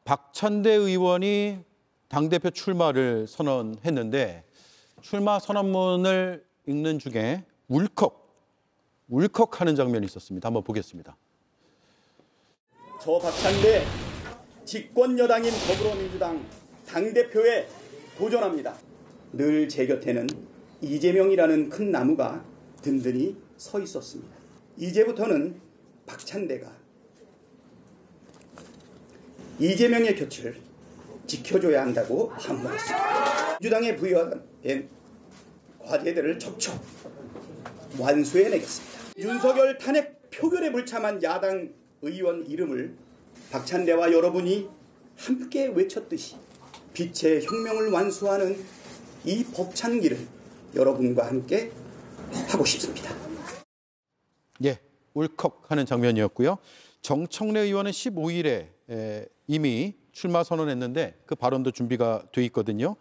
박찬대 의원이 당대표 출마를 선언했는데 출마 선언문을 읽는 중에 울컥하는 장면이 있었습니다. 한번 보겠습니다. 저 박찬대 집권여당인 더불어민주당 당대표에 도전합니다. 늘 제 곁에는 이재명이라는 큰 나무가 든든히 서 있었습니다. 이제부터는 박찬대가 이재명의 곁을 지켜줘야 한다고 당부했습니다. 민주당에 부여된 과제들을 척척 완수해내겠습니다. 윤석열 탄핵 표결에 불참한 야당 의원 이름을 박찬대와 여러분이 함께 외쳤듯이 빛의 혁명을 완수하는 이 벅찬 길을 여러분과 함께 하고 싶습니다. 예, 울컥하는 장면이었고요. 정청래 의원은 15일에 이미 출마 선언했는데 그 발언도 준비가 돼 있거든요.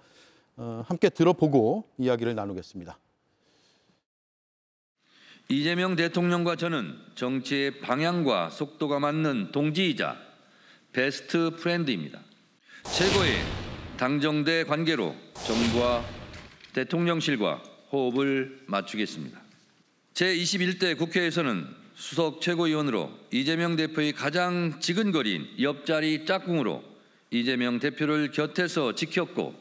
함께 들어보고 이야기를 나누겠습니다. 이재명 대통령과 저는 정치의 방향과 속도가 맞는 동지이자 베스트 프렌드입니다. 최고의 당정대 관계로 정부와 대통령실과 호흡을 맞추겠습니다. 제21대 국회에서는 수석 최고위원으로 이재명 대표의 가장 지근거린 옆자리 짝꿍으로 이재명 대표를 곁에서 지켰고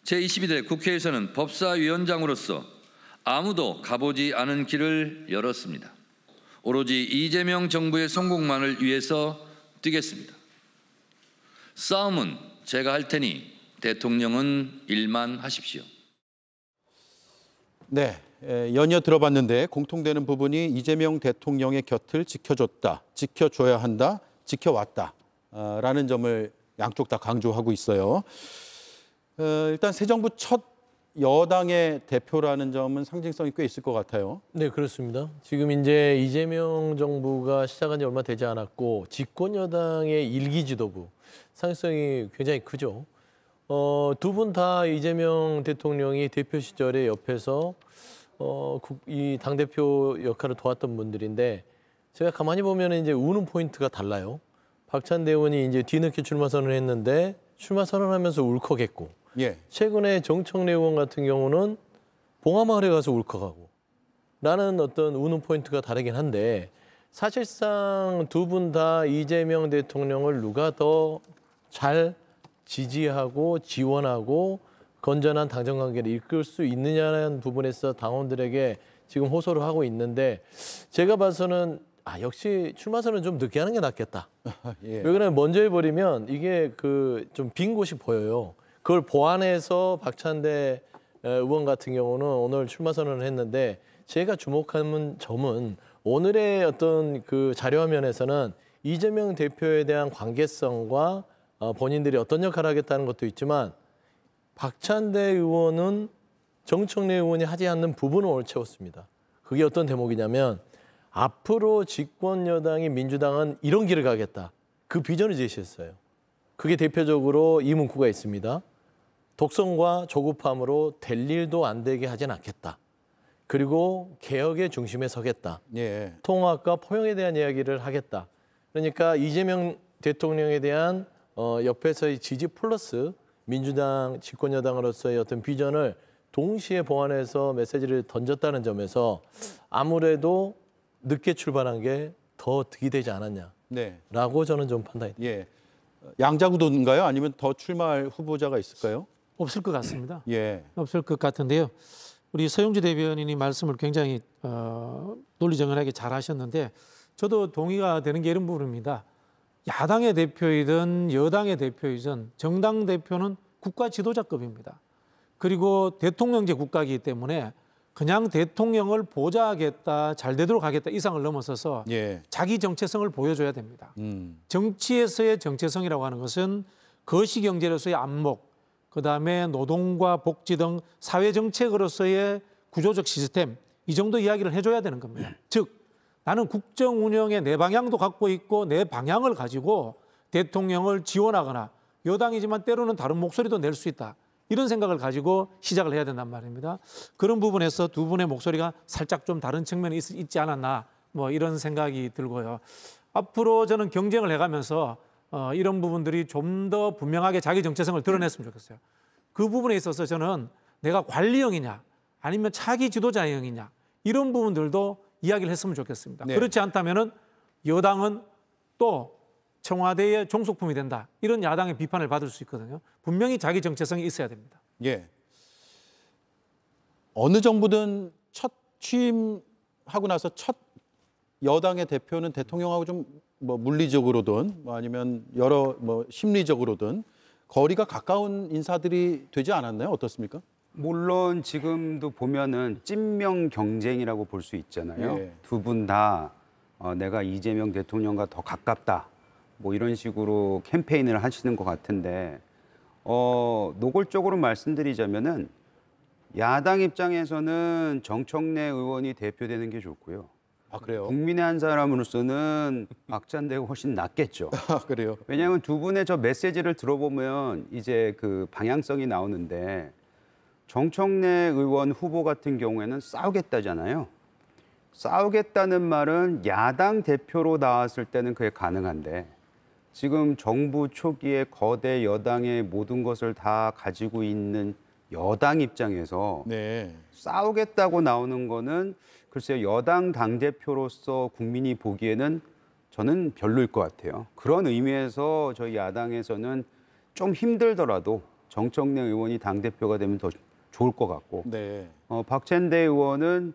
제22대 국회에서는 법사위원장으로서 아무도 가보지 않은 길을 열었습니다. 오로지 이재명 정부의 성공만을 위해서 뛰겠습니다. 싸움은 제가 할 테니 대통령은 일만 하십시오. 네, 연이어 들어봤는데 공통되는 부분이 이재명 대통령의 곁을 지켜줬다, 지켜줘야 한다, 지켜왔다라는 점을 양쪽 다 강조하고 있어요. 일단 새 정부 첫 여당의 대표라는 점은 상징성이 꽤 있을 것 같아요. 네, 그렇습니다. 지금 이제 이재명 정부가 시작한 지 얼마 되지 않았고 집권 여당의 일기 지도부 상징성이 굉장히 크죠. 두 분 다 이재명 대통령이 대표 시절에 옆에서 이 당대표 역할을 도왔던 분들인데 제가 가만히 보면 이제 우는 포인트가 달라요. 박찬대 의원이 이제 뒤늦게 출마 선언을 했는데 출마 선언하면서 울컥했고 예. 최근에 정청래 의원 같은 경우는 봉하마을에 가서 울컥하고 라는 어떤 우는 포인트가 다르긴 한데 사실상 두 분 다 이재명 대통령을 누가 더 잘 지지하고 지원하고 건전한 당정관계를 이끌 수 있느냐는 부분에서 당원들에게 지금 호소를 하고 있는데 제가 봐서는 역시 출마선은 좀 늦게 하는 게 낫겠다. 예. 왜 그러냐면 먼저 해버리면 이게 좀 빈 곳이 보여요. 그걸 보완해서 박찬대 의원 같은 경우는 오늘 출마 선언을 했는데 제가 주목하는 점은 오늘의 어떤 그 자료화면에서는 이재명 대표에 대한 관계성과 본인들이 어떤 역할을 하겠다는 것도 있지만 박찬대 의원은 정청래 의원이 하지 않는 부분을 오늘 채웠습니다. 그게 어떤 대목이냐면 앞으로 집권 여당인 민주당은 이런 길을 가겠다. 그 비전을 제시했어요. 그게 대표적으로 이 문구가 있습니다. 독선과 조급함으로 될 일도 안 되게 하진 않겠다. 그리고 개혁의 중심에 서겠다. 예. 통합과 포용에 대한 이야기를 하겠다. 그러니까 이재명 대통령에 대한 옆에서의 지지 플러스 민주당 집권 여당으로서의 어떤 비전을 동시에 보완해서 메시지를 던졌다는 점에서 아무래도 늦게 출발한 게 더 득이 되지 않았냐라고 네. 저는 좀 판단이 됩니다. 예. 양자구도인가요? 아니면 더 출마할 후보자가 있을까요? 없을 것 같습니다. 예. 없을 것 같은데요. 우리 서영주 대변인이 말씀을 굉장히 논리정연하게 잘 하셨는데 저도 동의가 되는 게 이런 부분입니다. 야당의 대표이든 여당의 대표이든 정당 대표는 국가 지도자급입니다. 그리고 대통령제 국가이기 때문에 그냥 대통령을 보좌하겠다, 잘 되도록 하겠다 이상을 넘어서서 예. 자기 정체성을 보여줘야 됩니다. 정치에서의 정체성이라고 하는 것은 거시경제로서의 안목, 그다음에 노동과 복지 등 사회정책으로서의 구조적 시스템 이 정도 이야기를 해줘야 되는 겁니다. 즉 나는 국정 운영의 내 방향도 갖고 있고 내 방향을 가지고 대통령을 지원하거나 여당이지만 때로는 다른 목소리도 낼 수 있다. 이런 생각을 가지고 시작을 해야 된단 말입니다. 그런 부분에서 두 분의 목소리가 살짝 좀 다른 측면이 있지 않았나 뭐 이런 생각이 들고요. 앞으로 저는 경쟁을 해가면서 이런 부분들이 좀 더 분명하게 자기 정체성을 드러냈으면 좋겠어요. 그 부분에 있어서 저는 내가 관리형이냐 아니면 차기 지도자형이냐 이런 부분들도 이야기를 했으면 좋겠습니다. 네. 그렇지 않다면은 여당은 또 청와대의 종속품이 된다. 이런 야당의 비판을 받을 수 있거든요. 분명히 자기 정체성이 있어야 됩니다. 예. 어느 정부든 첫 취임하고 나서 첫 여당의 대표는 대통령하고 좀 뭐 물리적으로든 뭐 아니면 여러 뭐 심리적으로든 거리가 가까운 인사들이 되지 않았나요? 어떻습니까? 물론 지금도 보면은 찐명 경쟁이라고 볼 수 있잖아요. 예. 두 분 다 내가 이재명 대통령과 더 가깝다. 뭐 이런 식으로 캠페인을 하시는 것 같은데 노골적으로 말씀드리자면은 야당 입장에서는 정청래 의원이 대표되는 게 좋고요. 아 그래요? 국민의 한 사람으로서는 박찬대가 훨씬 낫겠죠. 아 그래요? 왜냐하면 두 분의 저 메시지를 들어보면 이제 그 방향성이 나오는데 정청래 의원 후보 같은 경우에는 싸우겠다잖아요. 싸우겠다는 말은 야당 대표로 나왔을 때는 그게 가능한데 지금 정부 초기에 거대 여당의 모든 것을 다 가지고 있는 여당 입장에서 네. 싸우겠다고 나오는 거는 글쎄요, 여당 당대표로서 국민이 보기에는 저는 별로일 것 같아요. 그런 의미에서 저희 야당에서는 좀 힘들더라도 정청래 의원이 당대표가 되면 더 좋을 것 같고 네. 박찬대 의원은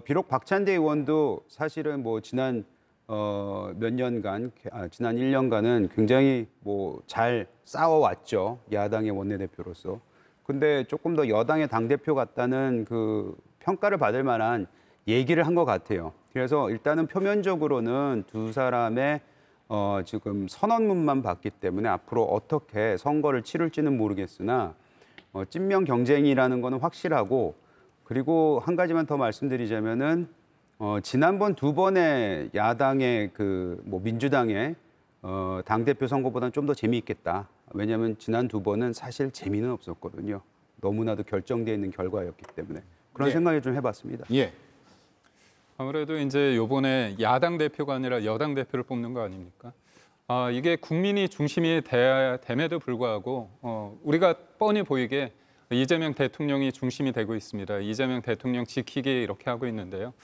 비록 박찬대 의원도 사실은 뭐 지난 몇 년간 지난 1년간은 굉장히 뭐 잘 싸워왔죠. 야당의 원내대표로서. 근데 조금 더 여당의 당대표 같다는 그 평가를 받을 만한 얘기를 한 것 같아요. 그래서 일단은 표면적으로는 두 사람의 지금 선언문만 봤기 때문에 앞으로 어떻게 선거를 치룰지는 모르겠으나 찐명 경쟁이라는 거는 확실하고 그리고 한 가지만 더 말씀드리자면은 지난번 두 번의 야당의 그 뭐 민주당의 당대표 선거보다는 좀 더 재미있겠다. 왜냐하면 지난 두 번은 사실 재미는 없었거든요. 너무나도 결정되어 있는 결과였기 때문에 그런 예. 생각을 좀 해봤습니다. 예. 아무래도 이제 요번에 야당 대표가 아니라 여당 대표를 뽑는 거 아닙니까? 이게 국민이 중심이 됨에도 불구하고 우리가 뻔히 보이게 이재명 대통령이 중심이 되고 있습니다. 이재명 대통령 지키기 이렇게 하고 있는데요.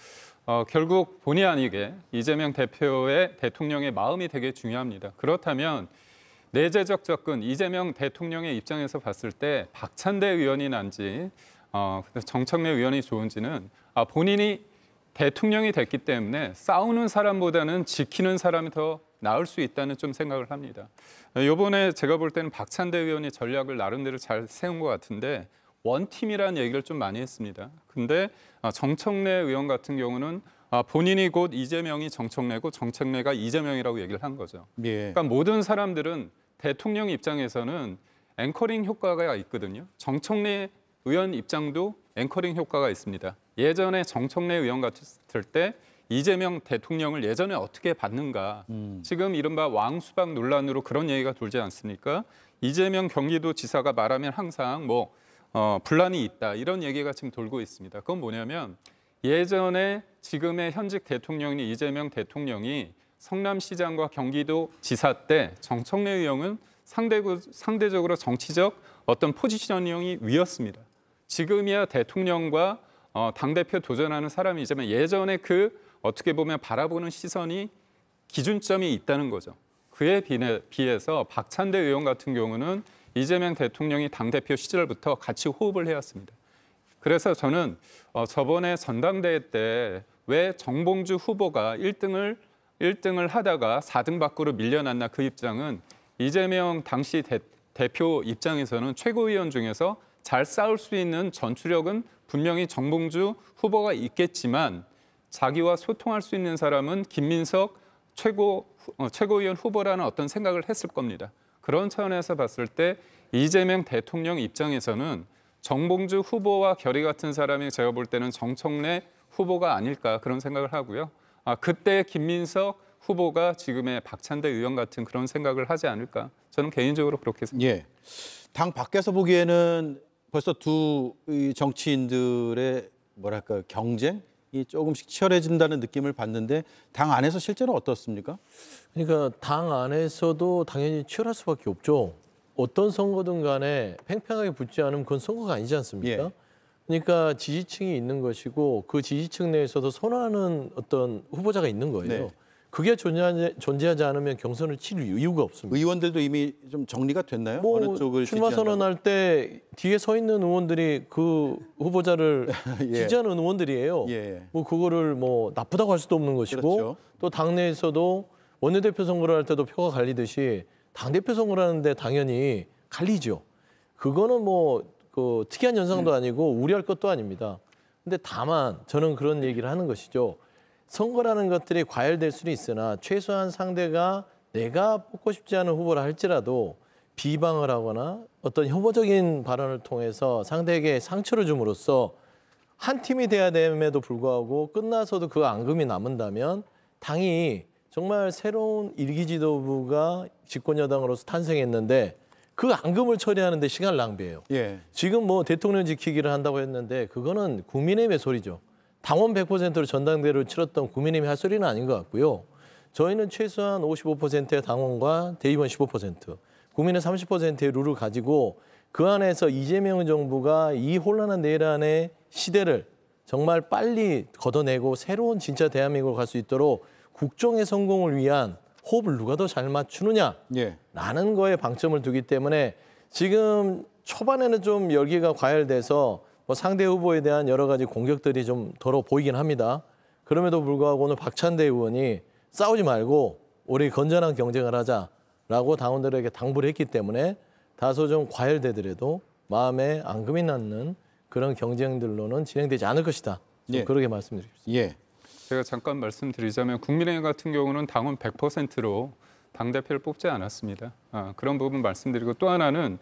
결국 본의 아니게 이재명 대통령의 마음이 되게 중요합니다. 그렇다면 내재적 접근, 이재명 대통령의 입장에서 봤을 때 박찬대 의원이 난지 정청래 의원이 좋은지는 본인이 대통령이 됐기 때문에 싸우는 사람보다는 지키는 사람이 더 나을 수 있다는 좀 생각을 합니다. 이번에 제가 볼 때는 박찬대 의원이 전략을 나름대로 잘 세운 것 같은데 원팀이라는 얘기를 좀 많이 했습니다. 근데 정청래 의원 같은 경우는 본인이 곧 이재명이 정청래고 정청래가 이재명이라고 얘기를 한 거죠. 예. 그러니까 모든 사람들은 대통령 입장에서는 앵커링 효과가 있거든요. 정청래 의원 입장도 앵커링 효과가 있습니다. 예전에 정청래 의원 같을 때 이재명 대통령을 예전에 어떻게 봤는가. 지금 이른바 왕수박 논란으로 그런 얘기가 돌지 않습니까? 이재명 경기도지사가 말하면 항상 뭐 분란이 있다 이런 얘기가 지금 돌고 있습니다. 그건 뭐냐면 예전에 지금의 현직 대통령인 이재명 대통령이 성남시장과 경기도지사 때 정청래 의원은 상대적으로 정치적 어떤 포지셔닝이 위였습니다. 지금이야 대통령과 당대표 도전하는 사람이지만 예전에 그 어떻게 보면 바라보는 시선이 기준점이 있다는 거죠. 그에 비해서 박찬대 의원 같은 경우는 이재명 대통령이 당대표 시절부터 같이 호흡을 해왔습니다. 그래서 저는 저번에 전당대회 때 왜 정봉주 후보가 1등을 하다가 4등 밖으로 밀려났나 그 입장은 이재명 당시 대표 입장에서는 최고위원 중에서 잘 싸울 수 있는 전투력은 분명히 정봉주 후보가 있겠지만 자기와 소통할 수 있는 사람은 김민석 최고위원 후보라는 어떤 생각을 했을 겁니다. 그런 차원에서 봤을 때 이재명 대통령 입장에서는 정봉주 후보와 결이 같은 사람이 제가 볼 때는 정청래 후보가 아닐까 그런 생각을 하고요. 그때 김민석 후보가 지금의 박찬대 의원 같은 그런 생각을 하지 않을까. 저는 개인적으로 그렇게 생각합니다. 예. 당 밖에서 보기에는 벌써 두 정치인들의 뭐랄까 경쟁, 조금씩 치열해진다는 느낌을 받는데 당 안에서 실제로 어떻습니까? 그러니까 당 안에서도 당연히 치열할 수밖에 없죠. 어떤 선거든 간에 팽팽하게 붙지 않으면 그건 선거가 아니지 않습니까? 예. 그러니까 지지층이 있는 것이고 그 지지층 내에서도 선호하는 어떤 후보자가 있는 거예요. 네. 그게 존재하지 않으면 경선을 치를 이유가 없습니다. 의원들도 이미 좀 정리가 됐나요? 어느 쪽을 출마 지지한다고? 선언할 때 뒤에 서 있는 의원들이 그 후보자를 예. 지지하는 의원들이에요. 예. 뭐 그거를 뭐 나쁘다고 할 수도 없는 것이고 그렇죠. 또 당내에서도 원내대표 선거를 할 때도 표가 갈리듯이 당대표 선거를 하는데 당연히 갈리죠. 그거는 뭐 그 특이한 현상도 아니고 우려할 것도 아닙니다. 근데 다만 저는 그런 얘기를 하는 것이죠. 선거라는 것들이 과열될 수는 있으나 최소한 상대가 내가 뽑고 싶지 않은 후보라 할지라도 비방을 하거나 어떤 혐오적인 발언을 통해서 상대에게 상처를 줌으로써 한 팀이 돼야 됨에도 불구하고 끝나서도 그 앙금이 남는다면 당이 정말 새로운 일기 지도부가 집권 여당으로서 탄생했는데 그 앙금을 처리하는 데 시간을 낭비해요. 예. 지금 뭐 대통령 지키기를 한다고 했는데 그거는 국민의힘의 소리죠. 당원 100%로 전당대회를 치렀던 국민의힘이 할 소리는 아닌 것 같고요. 저희는 최소한 55%의 당원과 대의원 15%, 국민의 30%의 룰을 가지고 그 안에서 이재명 정부가 이 혼란한 내란의 시대를 정말 빨리 걷어내고 새로운 진짜 대한민국을 갈 수 있도록 국정의 성공을 위한 호흡을 누가 더 잘 맞추느냐 예. 라는 거에 방점을 두기 때문에 지금 초반에는 좀 열기가 과열돼서 뭐 상대 후보에 대한 여러 가지 공격들이 좀 덜어 보이긴 합니다. 그럼에도 불구하고 오늘 박찬대 의원이 싸우지 말고 우리 건전한 경쟁을 하자라고 당원들에게 당부를 했기 때문에 다소 좀 과열되더라도 마음에 앙금이 남는 그런 경쟁들로는 진행되지 않을 것이다. 좀 예. 그렇게 말씀드리겠습니다. 예. 제가 잠깐 말씀드리자면 국민의힘 같은 경우는 당원 100%로 당대표를 뽑지 않았습니다. 그런 부분 말씀드리고 또 하나는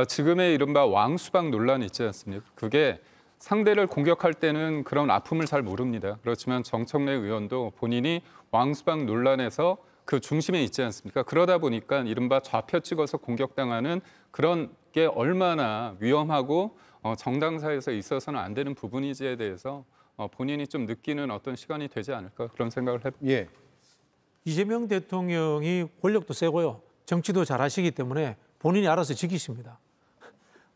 지금의 이른바 왕수박 논란이 있지 않습니까? 그게 상대를 공격할 때는 그런 아픔을 잘 모릅니다. 그렇지만 정청래 의원도 본인이 왕수박 논란에서 그 중심에 있지 않습니까? 그러다 보니까 이른바 좌표 찍어서 공격당하는 그런 게 얼마나 위험하고 정당사에서 있어서는 안 되는 부분인지에 대해서 본인이 좀 느끼는 어떤 시간이 되지 않을까 그런 생각을 해봅니다. 예. 이재명 대통령이 권력도 세고요. 정치도 잘하시기 때문에 본인이 알아서 지키십니다.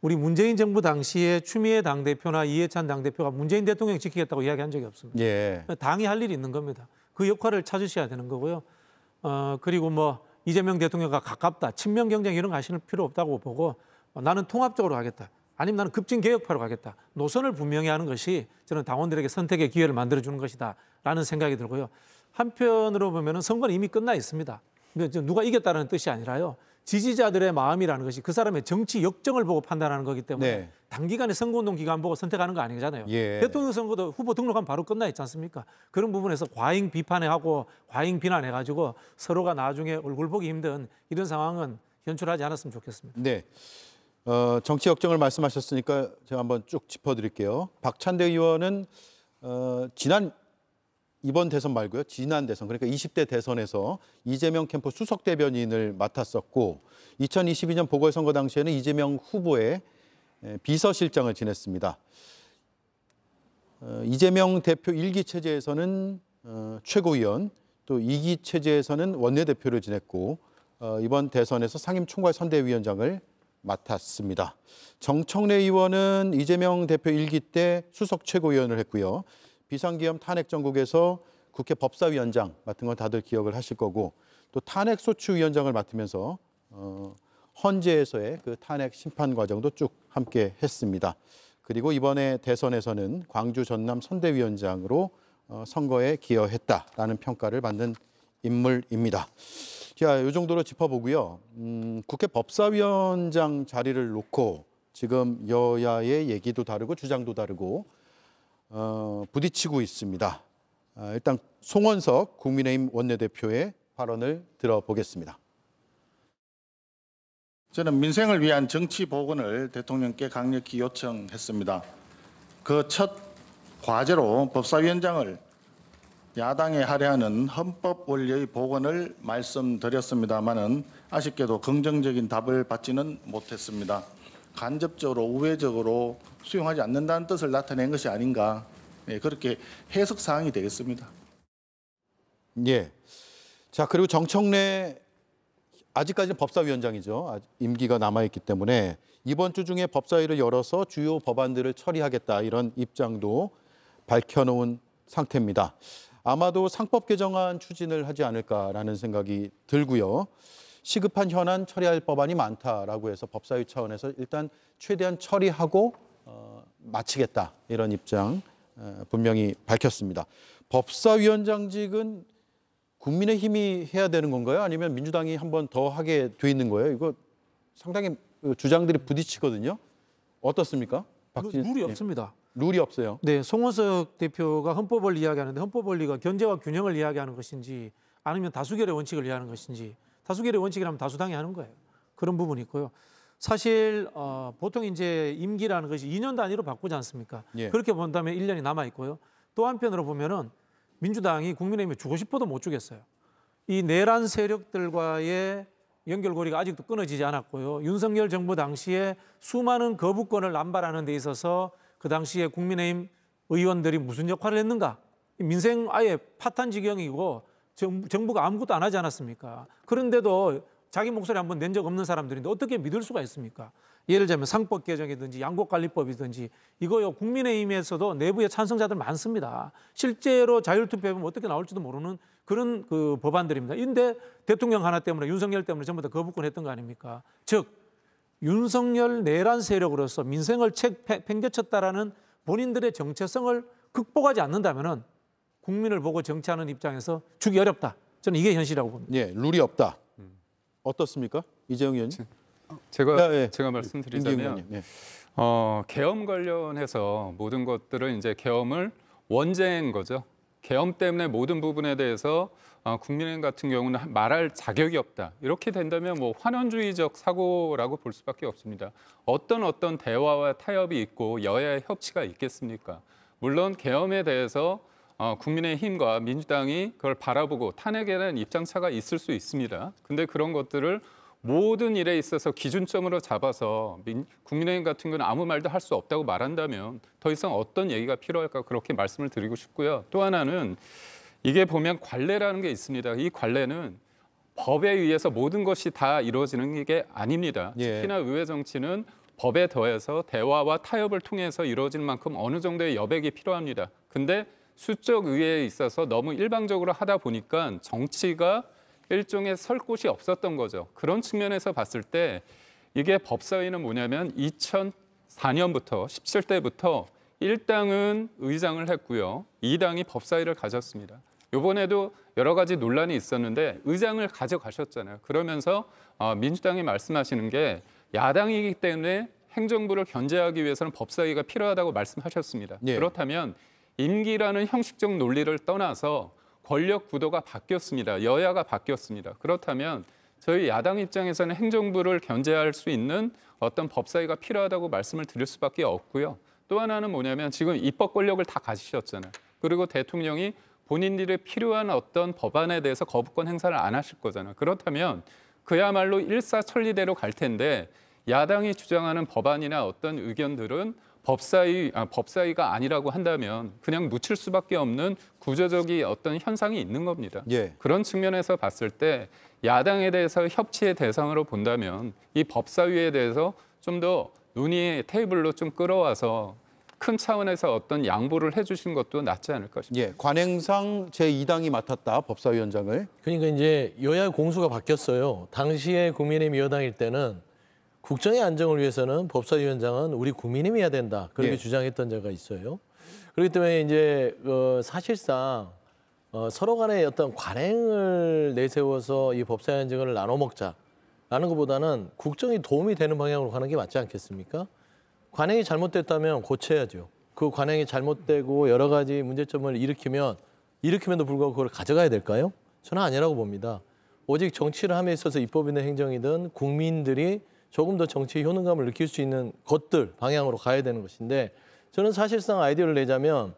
우리 문재인 정부 당시에 추미애 당대표나 이해찬 당대표가 문재인 대통령 지키겠다고 이야기한 적이 없습니다. 예. 당이 할 일이 있는 겁니다. 그 역할을 찾으셔야 되는 거고요. 그리고 뭐 이재명 대통령과 가깝다, 친명 경쟁 이런 거 하시는 필요 없다고 보고 나는 통합적으로 하겠다. 아니면 나는 급진 개혁파로 가겠다. 노선을 분명히 하는 것이 저는 당원들에게 선택의 기회를 만들어주는 것이다라는 생각이 들고요. 한편으로 보면은 선거는 이미 끝나 있습니다. 근데 누가 이겼다는 뜻이 아니라요. 지지자들의 마음이라는 것이 그 사람의 정치 역정을 보고 판단하는 거기 때문에 네. 단기간에 선거운동 기간 보고 선택하는 거 아니잖아요. 예. 대통령 선거도 후보 등록하면 바로 끝나 있지 않습니까? 그런 부분에서 과잉 비판해하고 과잉 비난해가지고 서로가 나중에 얼굴 보기 힘든 이런 상황은 연출하지 않았으면 좋겠습니다. 네. 정치 역정을 말씀하셨으니까 제가 한번 쭉 짚어드릴게요. 박찬대 의원은 이번 대선 말고요. 지난 대선, 그러니까 20대 대선에서 이재명 캠프 수석 대변인을 맡았었고 2022년 보궐선거 당시에는 이재명 후보의 비서실장을 지냈습니다. 이재명 대표 1기 체제에서는 최고위원, 또 2기 체제에서는 원내대표를 지냈고 이번 대선에서 상임총괄 선대위원장을 맡았습니다. 정청래 의원은 이재명 대표 1기 때 수석 최고위원을 했고요. 비상기염 탄핵 정국에서 국회 법사위원장 맡은 건 다들 기억을 하실 거고 또 탄핵소추위원장을 맡으면서 헌재에서의 그 탄핵 심판 과정도 쭉 함께 했습니다. 그리고 이번에 대선에서는 광주 전남 선대위원장으로 선거에 기여했다라는 평가를 받는 인물입니다. 자, 이 정도로 짚어보고요. 국회 법사위원장 자리를 놓고 지금 여야의 얘기도 다르고 주장도 다르고 부딪히고 있습니다. 일단 송원석 국민의힘 원내대표의 발언을 들어보겠습니다. 저는 민생을 위한 정치 복원을 대통령께 강력히 요청했습니다. 그 첫 과제로 법사위원장을 야당에 할애하는 헌법 원리의 복원을 말씀드렸습니다마는 아쉽게도 긍정적인 답을 받지는 못했습니다. 간접적으로 우회적으로 수용하지 않는다는 뜻을 나타낸 것이 아닌가 그렇게 해석 사항이 되겠습니다. 예. 자, 그리고 정청래 아직까지는 법사위원장이죠. 아직 임기가 남아있기 때문에 이번 주 중에 법사위를 열어서 주요 법안들을 처리하겠다 이런 입장도 밝혀놓은 상태입니다. 아마도 상법 개정안 추진을 하지 않을까라는 생각이 들고요. 시급한 현안 처리할 법안이 많다라고 해서 법사위 차원에서 일단 최대한 처리하고 마치겠다 이런 입장 분명히 밝혔습니다. 법사위원장직은 국민의힘이 해야 되는 건가요? 아니면 민주당이 한 번 더 하게 돼 있는 거예요? 이거 상당히 주장들이 부딪히거든요. 어떻습니까? 룰이 없습니다. 룰이 없어요. 네, 송원석 대표가 헌법 원리 이야기하는데 헌법 원리가 견제와 균형을 이야기하는 것인지 아니면 다수결의 원칙을 이야기하는 것인지 다수결의 원칙이라면 다수당이 하는 거예요. 그런 부분이 있고요. 사실 보통 이제 임기라는 것이 2년 단위로 바꾸지 않습니까? 예. 그렇게 본다면 1년이 남아 있고요. 또 한편으로 보면은 민주당이 국민의힘에 주고 싶어도 못 주겠어요. 이 내란 세력들과의 연결고리가 아직도 끊어지지 않았고요. 윤석열 정부 당시에 수많은 거부권을 남발하는 데 있어서 그 당시에 국민의힘 의원들이 무슨 역할을 했는가? 민생 아예 파탄 지경이고 정부가 아무것도 안 하지 않았습니까? 그런데도 자기 목소리 한번 낸 적 없는 사람들인데 어떻게 믿을 수가 있습니까? 예를 들면 상법 개정이든지 양곡관리법이든지 이거요 국민의힘에서도 내부에 찬성자들 많습니다. 실제로 자율투표하면 어떻게 나올지도 모르는 그런 그 법안들입니다. 근데 대통령 하나 때문에 윤석열 때문에 전부 다 거부권 했던 거 아닙니까? 즉 윤석열 내란 세력으로서 민생을 팽개쳤다라는 본인들의 정체성을 극복하지 않는다면은 국민을 보고 정치하는 입장에서 주기 어렵다. 저는 이게 현실이라고 봅니다. 예, 룰이 없다. 어떻습니까? 이재용 의원님? 제가 말씀드리자면 예. 계엄 관련해서 모든 것들은 이제 계엄을 원죄인 거죠. 계엄 때문에 모든 부분에 대해서 국민의힘 같은 경우는 말할 자격이 없다. 이렇게 된다면 뭐 환원주의적 사고라고 볼 수밖에 없습니다. 어떤 대화와 타협이 있고 여야의 협치가 있겠습니까? 물론 계엄에 대해서 국민의힘과 민주당이 그걸 바라보고 탄핵에 대한 입장차가 있을 수 있습니다. 근데 그런 것들을 모든 일에 있어서 기준점으로 잡아서 국민의힘 같은 경우는 아무 말도 할 수 없다고 말한다면 더 이상 어떤 얘기가 필요할까 그렇게 말씀을 드리고 싶고요. 또 하나는 이게 보면 관례라는 게 있습니다. 이 관례는 법에 의해서 모든 것이 다 이루어지는 게 아닙니다. 예. 특히나 의회 정치는 법에 더해서 대화와 타협을 통해서 이루어질 만큼 어느 정도의 여백이 필요합니다. 근데 수적 의회에 있어서 너무 일방적으로 하다 보니까 정치가 일종의 설 곳이 없었던 거죠. 그런 측면에서 봤을 때 이게 법사위는 뭐냐면 2004년부터 17대부터 1당은 의장을 했고요. 2당이 법사위를 가졌습니다. 이번에도 여러 가지 논란이 있었는데 의장을 가져가셨잖아요. 그러면서 민주당이 말씀하시는 게 야당이기 때문에 행정부를 견제하기 위해서는 법사위가 필요하다고 말씀하셨습니다. 예. 그렇다면 임기라는 형식적 논리를 떠나서 권력 구도가 바뀌었습니다. 여야가 바뀌었습니다. 그렇다면 저희 야당 입장에서는 행정부를 견제할 수 있는 어떤 법사위가 필요하다고 말씀을 드릴 수밖에 없고요. 또 하나는 뭐냐면 지금 입법 권력을 다 가지셨잖아요. 그리고 대통령이 본인들이 필요한 어떤 법안에 대해서 거부권 행사를 안 하실 거잖아요. 그렇다면 그야말로 일사천리대로 갈 텐데 야당이 주장하는 법안이나 어떤 의견들은 법사위가 아니라고 한다면 그냥 묻힐 수밖에 없는 구조적인 어떤 현상이 있는 겁니다. 예. 그런 측면에서 봤을 때 야당에 대해서 협치의 대상으로 본다면 이 법사위에 대해서 좀 더 논의의 테이블로 좀 끌어와서 큰 차원에서 어떤 양보를 해주신 것도 낫지 않을까 싶습니다. 예, 관행상 제2당이 맡았다, 법사위원장을. 그러니까 이제 여야 공수가 바뀌었어요. 당시에 국민의힘 여당일 때는 국정의 안정을 위해서는 법사위원장은 우리 국민의힘이 해야 된다. 그렇게 예. 주장했던 주장했던 적이 있어요. 그렇기 때문에 이제 사실상 서로 간의 어떤 관행을 내세워서 이 법사위원장을 나눠 먹자라는 것보다는 국정이 도움이 되는 방향으로 가는 게 맞지 않겠습니까? 관행이 잘못됐다면 고쳐야죠. 그 관행이 잘못되고 여러 가지 문제점을 일으킴에도 불구하고 그걸 가져가야 될까요? 저는 아니라고 봅니다. 오직 정치를 함에 있어서 입법이든 행정이든 국민들이 조금 더 정치의 효능감을 느낄 수 있는 것들 방향으로 가야 되는 것인데 저는 사실상 아이디어를 내자면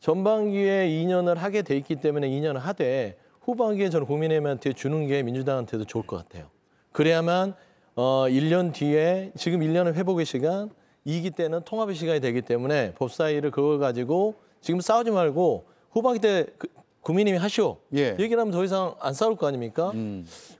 전반기에 2년을 하게 돼 있기 때문에 2년을 하되 후반기에 저는 국민의힘한테 주는 게 민주당한테도 좋을 것 같아요. 그래야만 1년 뒤에 지금 1년의 회복의 시간, 2기 때는 통합의 시간이 되기 때문에 법사위를 그걸 가지고 지금 싸우지 말고 후반기 때 국민의힘이 하시오. 예. 얘기를 하면 더 이상 안 싸울 거 아닙니까?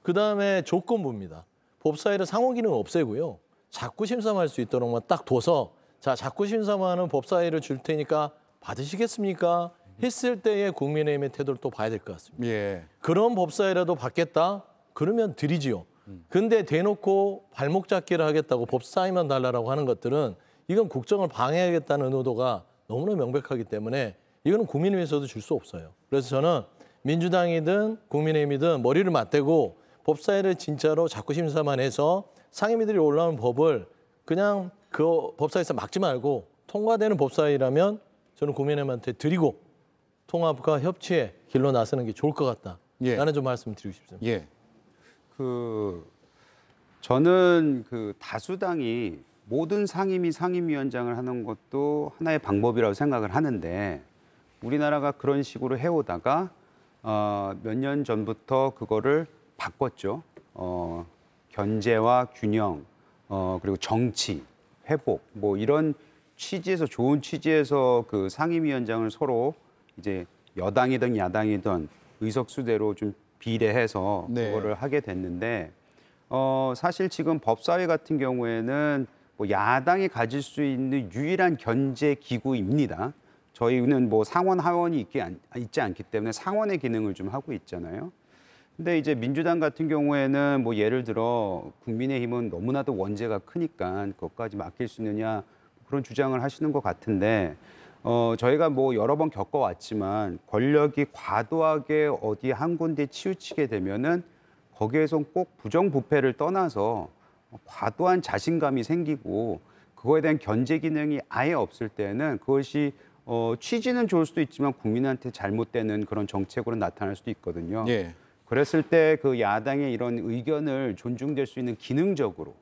그다음에 조건부입니다. 법사위를 상원 기능 없애고요. 자꾸 심사할 수 있도록만 딱 둬서 자 자꾸 심사하는 법사위를 줄 테니까 받으시겠습니까? 했을 때의 국민의힘의 태도를 또 봐야 될 것 같습니다. 예. 그런 법사위라도 받겠다? 그러면 드리지요. 근데 대놓고 발목 잡기를 하겠다고 법사위만 달라고 하는 것들은 이건 국정을 방해하겠다는 의도가 너무나 명백하기 때문에 이거는 국민의힘에서도 줄 수 없어요. 그래서 저는 민주당이든 국민의힘이든 머리를 맞대고 법사위를 진짜로 자꾸 심사만 해서 상임위들이 올라오는 법을 그냥 그 법사위에서 막지 말고 통과되는 법사위라면 저는 국민의힘한테 드리고 통합과 협치의 길로 나서는 게 좋을 것 같다. 예. 라는 좀 말씀드리고 싶습니다. 예. 저는 다수당이 모든 상임위 상임위원장을 하는 것도 하나의 방법이라고 생각을 하는데 우리나라가 그런 식으로 해오다가 몇 년 전부터 그거를 바꿨죠. 견제와 균형, 그리고 정치, 회복, 뭐 이런 취지에서 좋은 취지에서 그 상임위원장을 서로 이제 여당이든 야당이든 의석수대로 좀 비례해서 네. 그거를 하게 됐는데 사실 지금 법사위 같은 경우에는 뭐 야당이 가질 수 있는 유일한 견제 기구입니다. 저희는 뭐 상원 하원이 있지 않기 때문에 상원의 기능을 좀 하고 있잖아요. 근데 이제 민주당 같은 경우에는 뭐 예를 들어 국민의힘은 너무나도 원죄가 크니까 그것까지 맡길 수 있느냐 그런 주장을 하시는 것 같은데 저희가 뭐 여러 번 겪어왔지만 권력이 과도하게 어디 한 군데 치우치게 되면은 거기에서 꼭 부정부패를 떠나서 과도한 자신감이 생기고 그거에 대한 견제 기능이 아예 없을 때는 그것이 취지는 좋을 수도 있지만 국민한테 잘못되는 그런 정책으로 나타날 수도 있거든요. 예. 그랬을 때 그 야당의 이런 의견을 존중될 수 있는 기능적으로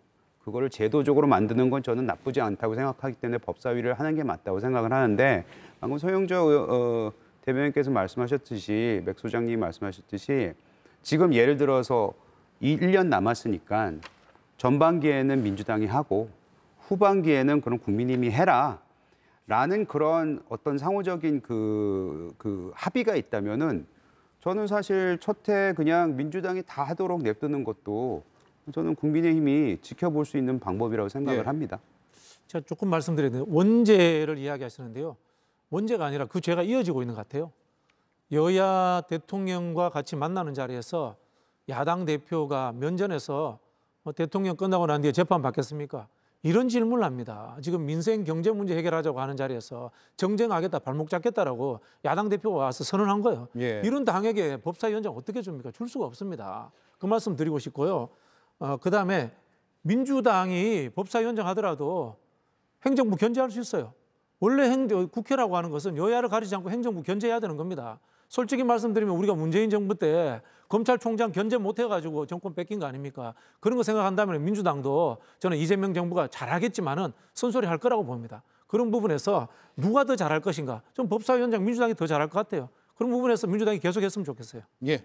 그거를 제도적으로 만드는 건 저는 나쁘지 않다고 생각하기 때문에 법사위를 하는 게 맞다고 생각을 하는데 방금 소영저 대변인께서 말씀하셨듯이 맥 소장님이 말씀하셨듯이 지금 예를 들어서 1년 남았으니까 전반기에는 민주당이 하고 후반기에는 그런 국민의힘이 해라. 라는 그런 어떤 상호적인 그 합의가 있다면은 저는 사실 첫해 그냥 민주당이 다 하도록 냅두는 것도 저는 국민의힘이 지켜볼 수 있는 방법이라고 생각을 합니다. 제가 조금 말씀드려야 돼요. 원죄를 이야기하시는데요. 원죄가 아니라 그 죄가 이어지고 있는 것 같아요. 여야 대통령과 같이 만나는 자리에서 야당 대표가 면전에서 대통령 끝나고 난 뒤에 재판 받겠습니까? 이런 질문을 합니다. 지금 민생 경제 문제 해결하자고 하는 자리에서 정쟁하겠다, 발목 잡겠다라고 야당 대표가 와서 선언한 거예요. 예. 이런 당에게 법사위원장 어떻게 줍니까? 줄 수가 없습니다. 그 말씀 드리고 싶고요. 그다음에 민주당이 법사위원장 하더라도 행정부 견제할 수 있어요. 원래 국회라고 하는 것은 여야를 가리지 않고 행정부 견제해야 되는 겁니다. 솔직히 말씀드리면 우리가 문재인 정부 때 검찰총장 견제 못 해가지고 정권 뺏긴 거 아닙니까? 그런 거 생각한다면 민주당도 저는 이재명 정부가 잘하겠지만은 쓴소리 할 거라고 봅니다. 그런 부분에서 누가 더 잘할 것인가? 좀 법사위원장 민주당이 더 잘할 것 같아요. 그런 부분에서 민주당이 계속했으면 좋겠어요. 예.